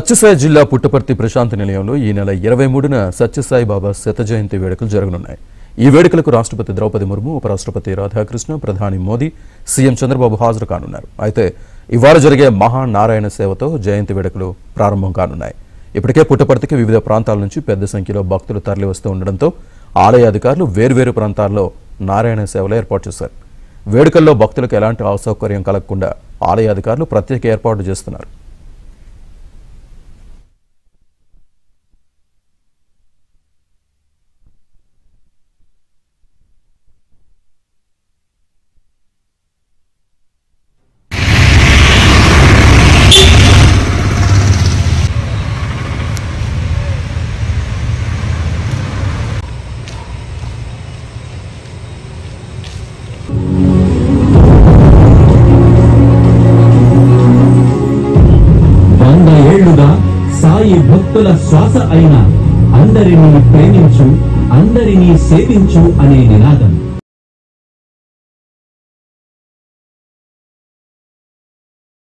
సత్యసాయి జిల్లా పుట్టపర్తి ప్రశాంతి నిలయంలో ఈ నెల 23న సత్యసాయి బాబా శత జయంతి వేడుకలు జరగనున్నాయి. ఈ వేడుకలకు రాష్ట్రపతి ద్రౌపది ముర్ము, ఉపరాష్ట్రపతి రాధాకృష్ణ, ప్రధాని మోదీ, సీఎం చంద్రబాబు హాజరు కానున్నారు. అయితే ఇవాళ జరిగే మహానారాయణ సేవతో జయంతి వేడుకలు ప్రారంభం కానున్నాయి. ఇప్పటికే పుట్టపర్తికి వివిధ ప్రాంతాల నుంచి పెద్ద సంఖ్యలో భక్తులు తరలివస్తూ ఉండడంతో ఆలయ అధికారులు వేర్వేరు ప్రాంతాల్లో నారాయణ సేవలు ఏర్పాటు చేశారు. వేడుకల్లో భక్తులకు ఎలాంటి అసౌకర్యం కలగకుండా ఆలయ అధికారులు ప్రత్యేక ఏర్పాట్లు చేస్తున్నారు. సాయి భక్తుల శ్వాస అయిన అందరినీ ప్రేమించు, అందరినీ సేవించు అనే నినాదం